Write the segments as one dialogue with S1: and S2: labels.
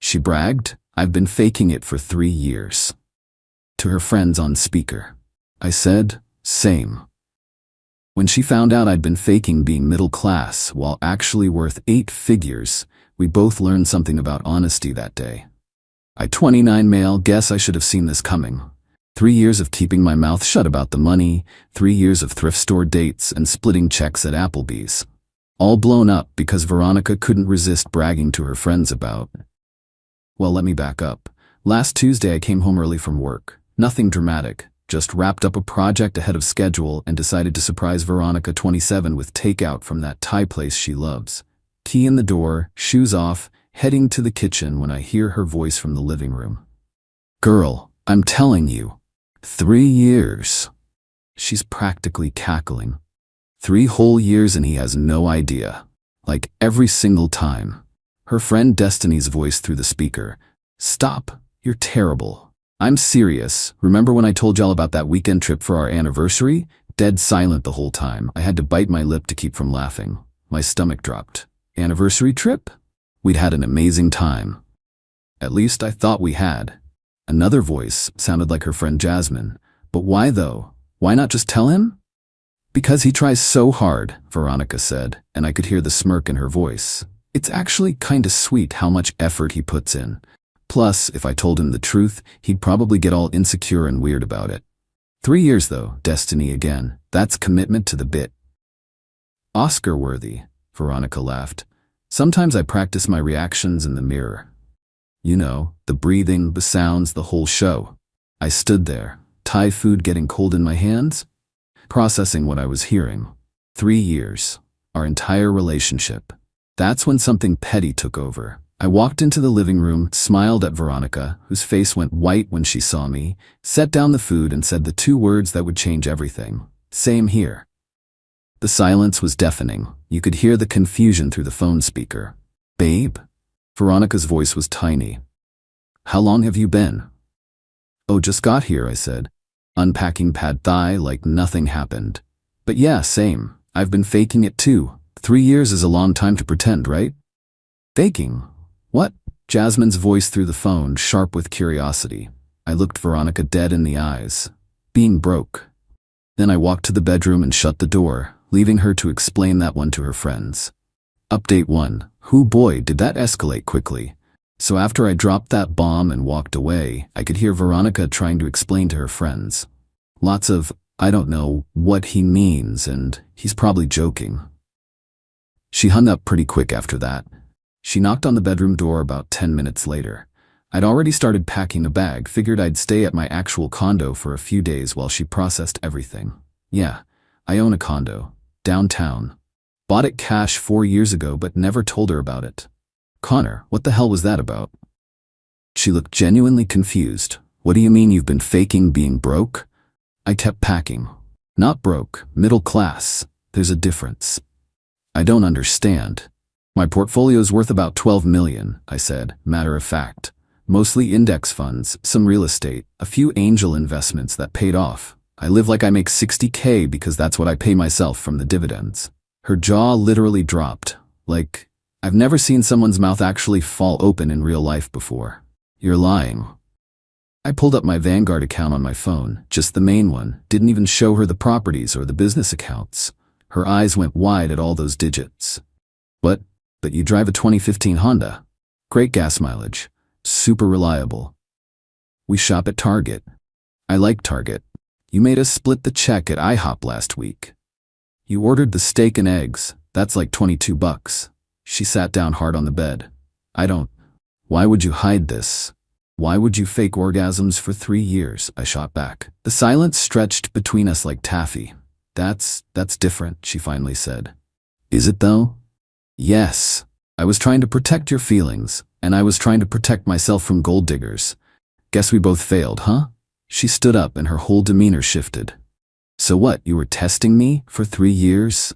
S1: She bragged, "I've been faking it for 3 years." To her friends on speaker. I said, "Same." When she found out I'd been faking being middle class while actually worth 8 figures, we both learned something about honesty that day. I, 29 male, guess I should have seen this coming. 3 years of keeping my mouth shut about the money, 3 years of thrift store dates and splitting checks at Applebee's. All blown up because Veronica couldn't resist bragging to her friends about. Well, let me back up. Last Tuesday I came home early from work. Nothing dramatic, just wrapped up a project ahead of schedule and decided to surprise Veronica, 27, with takeout from that Thai place she loves. Key in the door, shoes off, heading to the kitchen when I hear her voice from the living room. "Girl, I'm telling you, 3 years." She's practically cackling. 3 whole years and he has no idea. Like every single time. Her friend Destiny's voice through the speaker. "Stop, you're terrible. I'm serious. Remember when I told y'all about that weekend trip for our anniversary?" Dead silent the whole time. I had to bite my lip to keep from laughing. My stomach dropped. Anniversary trip? We'd had an amazing time. At least I thought we had. Another voice sounded like her friend Jasmine. "But why though? Why not just tell him?" "Because he tries so hard," Veronica said, and I could hear the smirk in her voice. "It's actually kinda sweet how much effort he puts in. Plus, if I told him the truth, he'd probably get all insecure and weird about it." 3 years though, Destiny again. That's commitment to the bit. "Oscar-worthy," Veronica laughed. "Sometimes I practice my reactions in the mirror. You know, the breathing, the sounds, the whole show." I stood there, Thai food getting cold in my hands, processing what I was hearing. 3 years. Our entire relationship. That's when something petty took over. I walked into the living room, smiled at Veronica, whose face went white when she saw me, set down the food and said the 2 words that would change everything. "Same here." The silence was deafening. You could hear the confusion through the phone speaker. "Babe?" Veronica's voice was tiny. "How long have you been?" "Oh, just got here," I said, unpacking pad thai like nothing happened. "But yeah, same. I've been faking it too. 3 years is a long time to pretend, right?" "Faking? What?" Jasmine's voice through the phone, sharp with curiosity. I looked Veronica dead in the eyes. "Being broke." Then I walked to the bedroom and shut the door, leaving her to explain that one to her friends. Update 1. Hoo boy, did that escalate quickly. So after I dropped that bomb and walked away, I could hear Veronica trying to explain to her friends. Lots of, "I don't know what he means," and "he's probably joking." She hung up pretty quick after that. She knocked on the bedroom door about 10 minutes later. I'd already started packing a bag, figured I'd stay at my actual condo for a few days while she processed everything. Yeah, I own a condo. Downtown. Bought it cash 4 years ago but never told her about it. "Connor, what the hell was that about?" She looked genuinely confused. "What do you mean you've been faking being broke?" I kept packing. "Not broke, middle class. There's a difference." "I don't understand." "My portfolio's worth about 12 million, I said, matter of fact. Mostly index funds, some real estate, a few angel investments that paid off. I live like I make 60K because that's what I pay myself from the dividends." Her jaw literally dropped. Like, I've never seen someone's mouth actually fall open in real life before. "You're lying." I pulled up my Vanguard account on my phone, just the main one, didn't even show her the properties or the business accounts. Her eyes went wide at all those digits. But you drive a 2015 Honda. Great gas mileage. Super reliable. We shop at Target. I like Target. You made us split the check at IHOP last week. You ordered the steak and eggs. That's like $22. She sat down hard on the bed. I don't. Why would you hide this? Why would you fake orgasms for 3 years? I shot back. The silence stretched between us like taffy. That's different, she finally said. Is it though? Yes. I was trying to protect your feelings, and I was trying to protect myself from gold diggers. Guess we both failed, huh? She stood up and her whole demeanor shifted. So what, you were testing me for 3 years?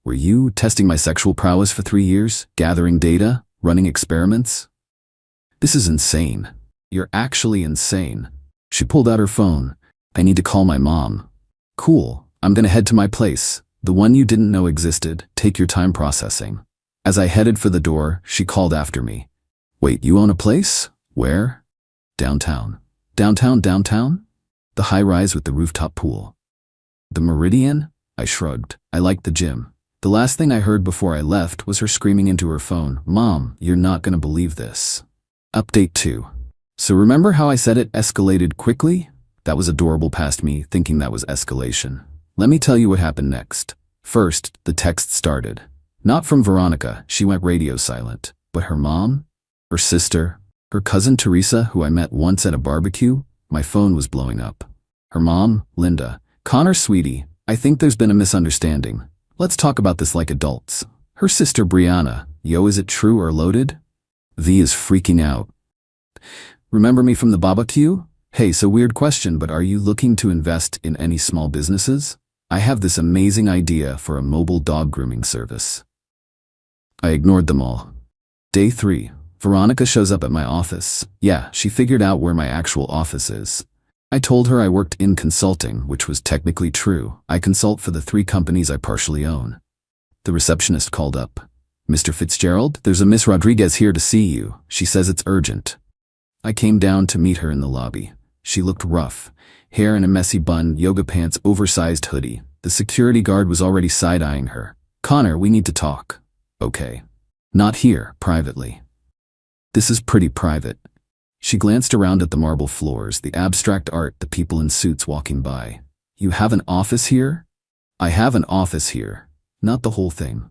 S1: Were you testing my sexual prowess for 3 years? Gathering data? Running experiments? This is insane. You're actually insane. She pulled out her phone. I need to call my mom. Cool, I'm gonna head to my place. The one you didn't know existed. Take your time processing. As I headed for the door, she called after me. Wait, you own a place? Where? Downtown. Downtown? The high-rise with the rooftop pool. The Meridian? I shrugged. I liked the gym. The last thing I heard before I left was her screaming into her phone, "Mom, you're not gonna believe this." Update 2. So remember how I said it escalated quickly? That was adorable past me, thinking that was escalation. Let me tell you what happened next. First, the text started. Not from Veronica, she went radio silent. But her mom? Her sister? Her cousin Teresa, who I met once at a barbecue? My phone was blowing up. Her mom, Linda. "Connor, sweetie, I think there's been a misunderstanding. Let's talk about this like adults." Her sister Brianna. "Yo, is it true or loaded?" V is freaking out. "Remember me from the barbecue? Hey, so weird question, but are you looking to invest in any small businesses? I have this amazing idea for a mobile dog grooming service." I ignored them all. Day 3. Veronica shows up at my office. Yeah, she figured out where my actual office is. I told her I worked in consulting, which was technically true. I consult for the 3 companies I partially own. The receptionist called up. "Mr. Fitzgerald, there's a Miss Rodriguez here to see you. She says it's urgent." I came down to meet her in the lobby. She looked rough. Hair in a messy bun, yoga pants, oversized hoodie. The security guard was already side-eyeing her. "Connor, we need to talk." "Okay." "Not here, privately." "This is pretty private." She glanced around at the marble floors, the abstract art, the people in suits walking by. "You have an office here?" "I have an office here. Not the whole thing.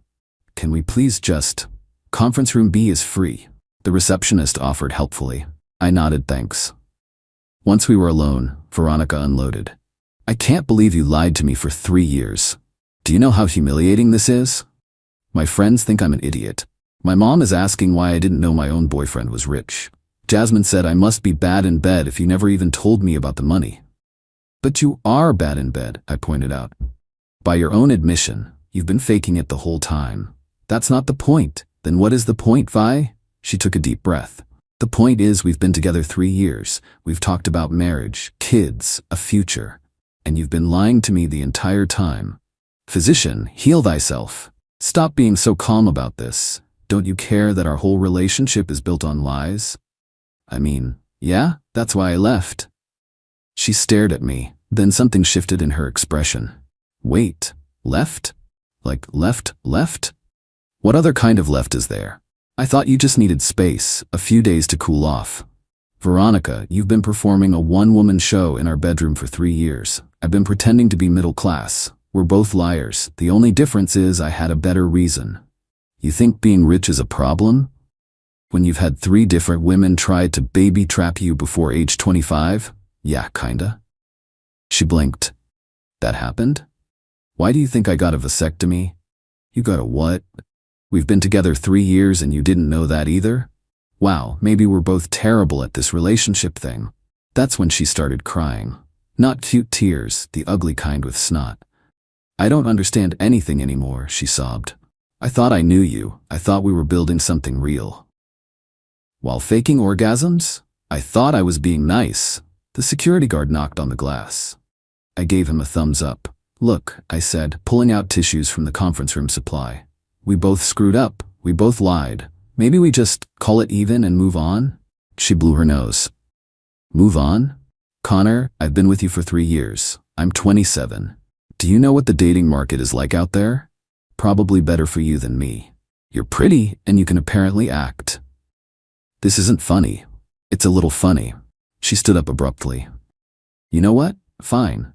S1: Can we please just— Conference room B is free." The receptionist offered helpfully. I nodded thanks. Once we were alone, Veronica unloaded. "I can't believe you lied to me for 3 years. Do you know how humiliating this is? My friends think I'm an idiot. My mom is asking why I didn't know my own boyfriend was rich. Jasmine said I must be bad in bed if you never even told me about the money." "But you are bad in bed," I pointed out. "By your own admission, you've been faking it the whole time." "That's not the point." "Then what is the point, Vi?" She took a deep breath. "The point is we've been together 3 years. We've talked about marriage, kids, a future. And you've been lying to me the entire time. Physician, heal thyself. Stop being so calm about this. Don't you care that our whole relationship is built on lies?" "I mean, yeah, that's why I left." She stared at me, then something shifted in her expression. "Wait, left? Like left? What other kind of left is there? I thought you just needed space, a few days to cool off." "Veronica, you've been performing a one-woman show in our bedroom for 3 years. I've been pretending to be middle class. We're both liars. The only difference is I had a better reason. You think being rich is a problem? When you've had 3 different women try to baby trap you before age 25? Yeah, kinda." She blinked. "That happened? Why do you think I got a vasectomy?" "You got a what?" "We've been together 3 years and you didn't know that either? Wow, maybe we're both terrible at this relationship thing." That's when she started crying. Not cute tears, the ugly kind with snot. "I don't understand anything anymore," she sobbed. "I thought I knew you. I thought we were building something real. While faking orgasms? I thought I was being nice." The security guard knocked on the glass. I gave him a thumbs up. "Look," I said, pulling out tissues from the conference room supply. "We both screwed up. We both lied. Maybe we just call it even and move on?" She blew her nose. "Move on? Connor, I've been with you for 3 years. I'm 27. Do you know what the dating market is like out there? Probably better for you than me. You're pretty and you can apparently act. This isn't funny. It's a little funny." She stood up abruptly. "You know what? Fine.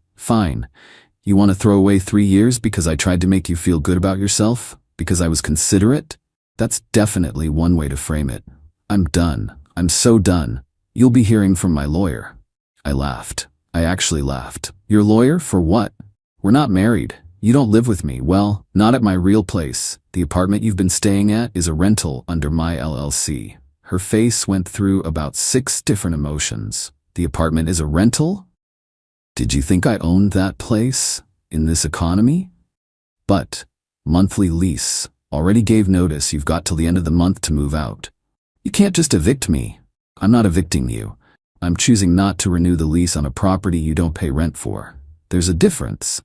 S1: You want to throw away 3 years because I tried to make you feel good about yourself? Because I was considerate? That's definitely one way to frame it. I'm done. I'm so done. You'll be hearing from my lawyer." I laughed. I actually laughed. "Your lawyer? For what? We're not married. You don't live with me. Well, not at my real place. The apartment you've been staying at is a rental under my LLC." Her face went through about 6 different emotions. "The apartment is a rental? Did you think I owned that place? In this economy? But, monthly lease. Already gave notice. You've got till the end of the month to move out. You can't just evict me." "I'm not evicting you. I'm choosing not to renew the lease on a property you don't pay rent for. There's a difference."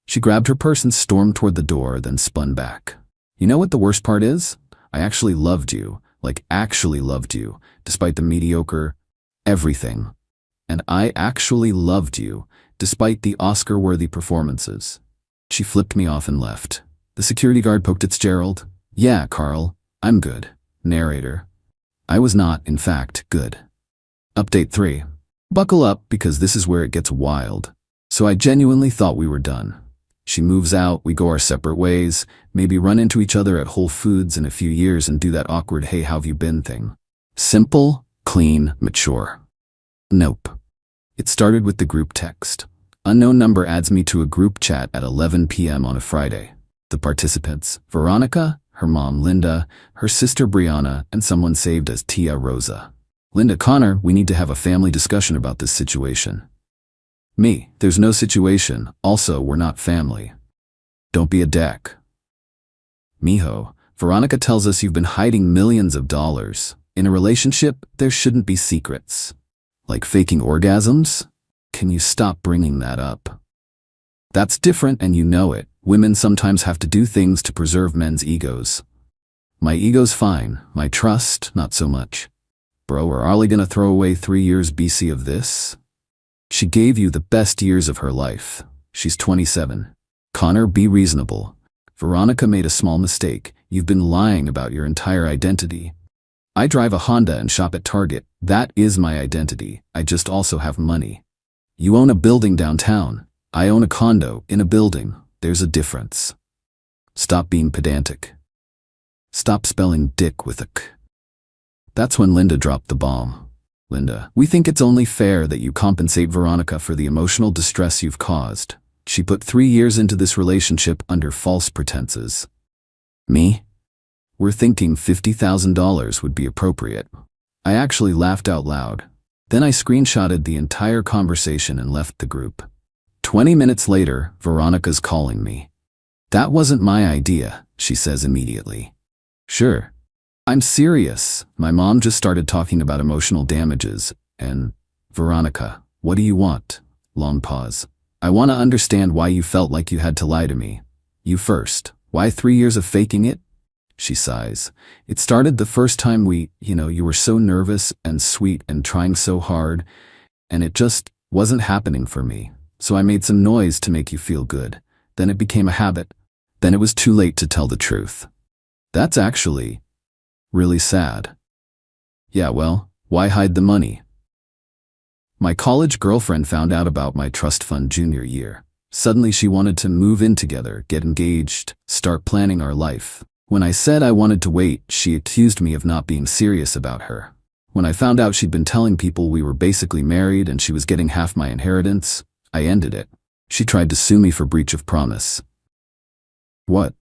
S1: She grabbed her purse and stormed toward the door, then spun back. "You know what the worst part is? I actually loved you. like actually loved you, despite the mediocre everything. And I actually loved you, despite the Oscar-worthy performances. She flipped me off and left. The security guard poked at Gerald. Yeah, Carl, I'm good. Narrator. I was not, in fact, good. Update 3. Buckle up because this is where it gets wild. So I genuinely thought we were done. She moves out, we go our separate ways, maybe run into each other at Whole Foods in a few years and do that awkward "hey, how've you been" thing. Simple, clean, mature. Nope. It started with the group text. Unknown number adds me to a group chat at 11 p.m. on a Friday. The participants: Veronica, her mom Linda, her sister Brianna, and someone saved as Tia Rosa. Linda: Connor, we need to have a family discussion about this situation. Me: there's no situation, also we're not family. Don't be a dick. Miho: Veronica tells us you've been hiding millions of dollars. In a relationship, there shouldn't be secrets. Like faking orgasms? Can you stop bringing that up? That's different and you know it. Women sometimes have to do things to preserve men's egos. My ego's fine, my trust, not so much. Bro, are Ollie gonna throw away 3 years BC of this? She gave you the best years of her life. She's 27. Connor, be reasonable. Veronica made a small mistake. You've been lying about your entire identity. I drive a Honda and shop at Target. That is my identity. I just also have money. You own a building downtown. I own a condo in a building. There's a difference. Stop being pedantic. Stop spelling dick with a k. That's when Linda dropped the bomb. Linda: we think it's only fair that you compensate Veronica for the emotional distress you've caused. She put 3 years into this relationship under false pretenses. Me? We're thinking $50,000 would be appropriate. I actually laughed out loud. Then I screenshotted the entire conversation and left the group. 20 minutes later, Veronica's calling me. That wasn't my idea, she says immediately. Sure. I'm serious. My mom just started talking about emotional damages, and Veronica, what do you want? Long pause. I want to understand why you felt like you had to lie to me. You first. Why 3 years of faking it? She sighs. It started the first time you were so nervous and sweet and trying so hard, and it just wasn't happening for me. So I made some noise to make you feel good. Then it became a habit. Then it was too late to tell the truth. That's actually really sad. Yeah, well, why hide the money? My college girlfriend found out about my trust fund junior year. Suddenly she wanted to move in together, get engaged, start planning our life. When I said I wanted to wait, she accused me of not being serious about her. When I found out she'd been telling people we were basically married and she was getting half my inheritance, I ended it. She tried to sue me for breach of promise. What?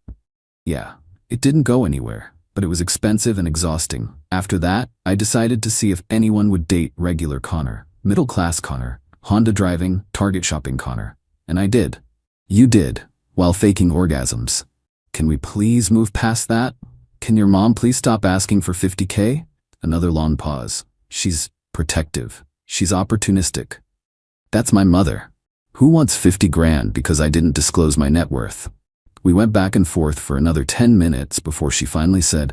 S1: Yeah, it didn't go anywhere, but it was expensive and exhausting. After that, I decided to see if anyone would date regular Connor, middle-class Connor, Honda driving, Target shopping Connor. And I did. You did, while faking orgasms. Can we please move past that? Can your mom please stop asking for $50K? Another long pause. She's protective. She's opportunistic. That's my mother. Who wants 50 grand because I didn't disclose my net worth? We went back and forth for another 10 minutes before she finally said,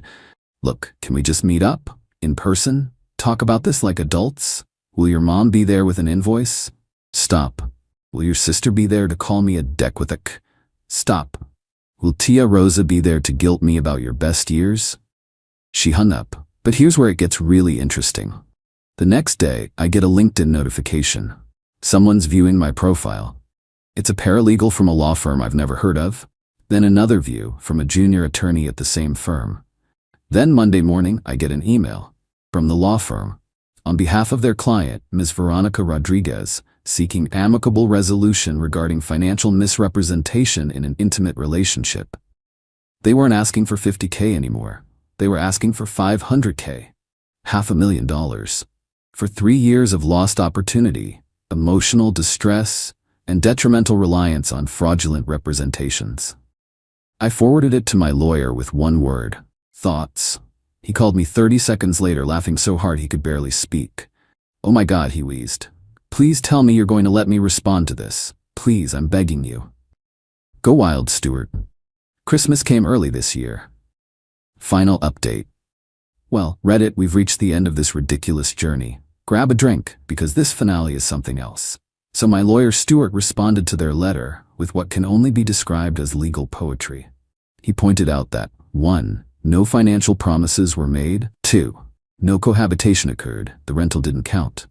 S1: look, can we just meet up? In person? Talk about this like adults? Will your mom be there with an invoice? Stop. Will your sister be there to call me a deck with a k? Stop. Will Tia Rosa be there to guilt me about your best years? She hung up. But here's where it gets really interesting. The next day, I get a LinkedIn notification. Someone's viewing my profile. It's a paralegal from a law firm I've never heard of. Then another view from a junior attorney at the same firm. Then Monday morning, I get an email from the law firm. On behalf of their client, Ms. Veronica Rodriguez, seeking amicable resolution regarding financial misrepresentation in an intimate relationship. They weren't asking for $50K anymore. They were asking for $500K. $500,000. For 3 years of lost opportunity, emotional distress, and detrimental reliance on fraudulent representations. I forwarded it to my lawyer with one word: thoughts. He called me 30 seconds later, laughing so hard he could barely speak. Oh my God, he wheezed. Please tell me you're going to let me respond to this. Please, I'm begging you. Go wild, Stuart. Christmas came early this year. Final update. Well, Reddit, we've reached the end of this ridiculous journey. Grab a drink, because this finale is something else. So my lawyer Stuart responded to their letter with what can only be described as legal poetry. He pointed out that 1. No financial promises were made. 2. No cohabitation occurred, the rental didn't count.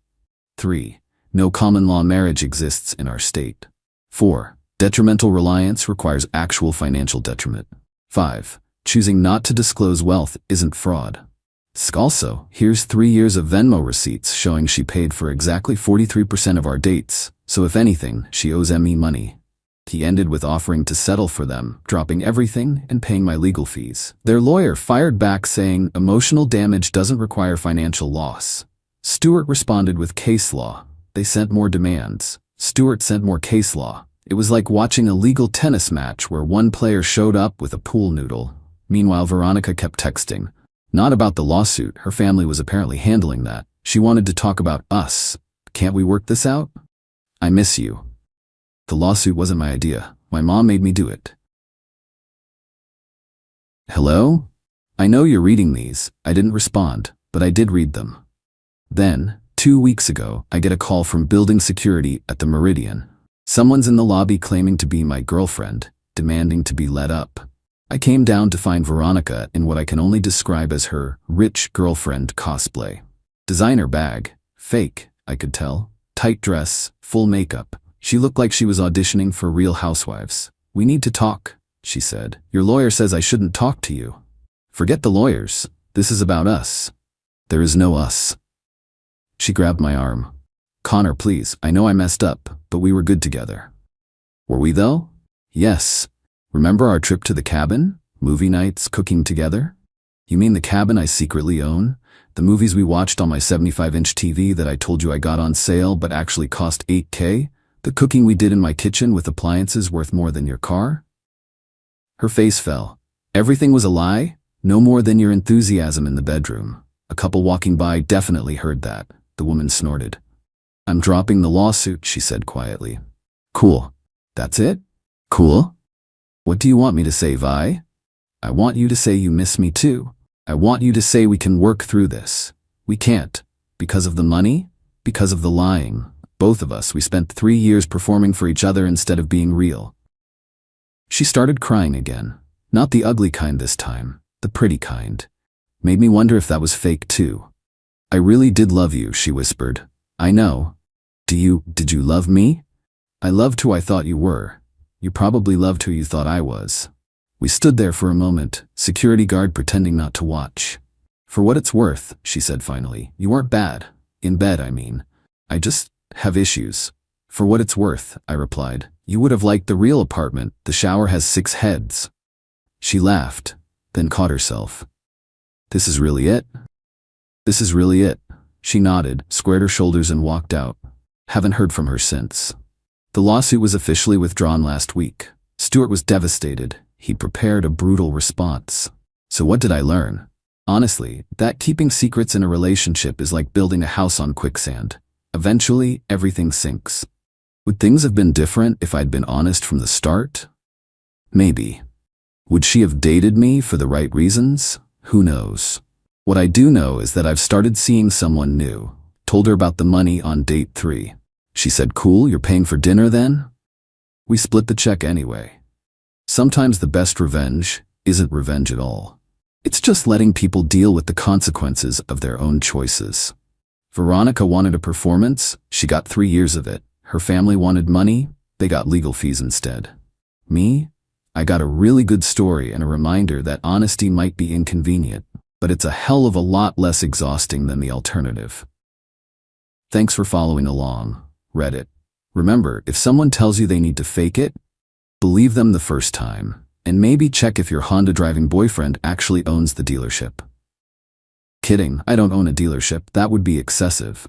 S1: 3. No common law marriage exists in our state. 4. Detrimental reliance requires actual financial detriment. 5. Choosing not to disclose wealth isn't fraud. Also, here's 3 years of Venmo receipts showing she paid for exactly 43% of our dates, so if anything, she owes me money. He ended with offering to settle for them, dropping everything and paying my legal fees. Their lawyer fired back saying emotional damage doesn't require financial loss. Stuart responded with case law. They sent more demands. Stuart sent more case law. It was like watching a legal tennis match where one player showed up with a pool noodle. Meanwhile, Veronica kept texting. Not about the lawsuit, her family was apparently handling that. She wanted to talk about us. Can't we work this out? I miss you. The lawsuit wasn't my idea. My mom made me do it. Hello? I know you're reading these. I didn't respond, but I did read them. Then, 2 weeks ago, I get a call from building security at the Meridian. Someone's in the lobby claiming to be my girlfriend, demanding to be let up. I came down to find Veronica in what I can only describe as her rich girlfriend cosplay. Designer bag, fake, I could tell, tight dress, full makeup. She looked like she was auditioning for Real Housewives. We need to talk, she said. Your lawyer says I shouldn't talk to you. Forget the lawyers. This is about us. There is no us. She grabbed my arm. Connor, please, I know I messed up, but we were good together. Were we though? Yes. Remember our trip to the cabin? Movie nights, cooking together? You mean the cabin I secretly own? The movies we watched on my 75-inch TV that I told you I got on sale but actually cost $8K? The cooking we did in my kitchen with appliances worth more than your car? Her face fell. Everything was a lie? No more than your enthusiasm in the bedroom. A couple walking by definitely heard that. The woman snorted. I'm dropping the lawsuit, she said quietly. Cool. That's it? Cool? What do you want me to say, Vi? I want you to say you miss me too. I want you to say we can work through this. We can't. Because of the money? Because of the lying. Both of us, we spent 3 years performing for each other instead of being real. She started crying again. Not the ugly kind this time. The pretty kind. Made me wonder if that was fake too. I really did love you, she whispered. I know. Did you love me? I loved who I thought you were. You probably loved who you thought I was. We stood there for a moment, security guard pretending not to watch. For what it's worth, she said finally, you weren't bad. In bed, I mean. I just have issues. For what it's worth, I replied. You would have liked the real apartment. The shower has 6 heads. She laughed, then caught herself. This is really it? This is really it. She nodded, squared her shoulders and walked out. Haven't heard from her since. The lawsuit was officially withdrawn last week. Stuart was devastated. He prepared a brutal response. So what did I learn? Honestly, that keeping secrets in a relationship is like building a house on quicksand. Eventually, everything sinks. Would things have been different if I'd been honest from the start? Maybe. Would she have dated me for the right reasons? Who knows? What I do know is that I've started seeing someone new. Told her about the money on date 3. She said, cool, you're paying for dinner then? We split the check anyway. Sometimes the best revenge isn't revenge at all. It's just letting people deal with the consequences of their own choices. Veronica wanted a performance, she got 3 years of it. Her family wanted money, they got legal fees instead. Me? I got a really good story and a reminder that honesty might be inconvenient, but it's a hell of a lot less exhausting than the alternative. Thanks for following along, Reddit. Remember, if someone tells you they need to fake it, believe them the first time, and maybe check if your Honda driving boyfriend actually owns the dealership. Kidding, I don't own a dealership, that would be excessive.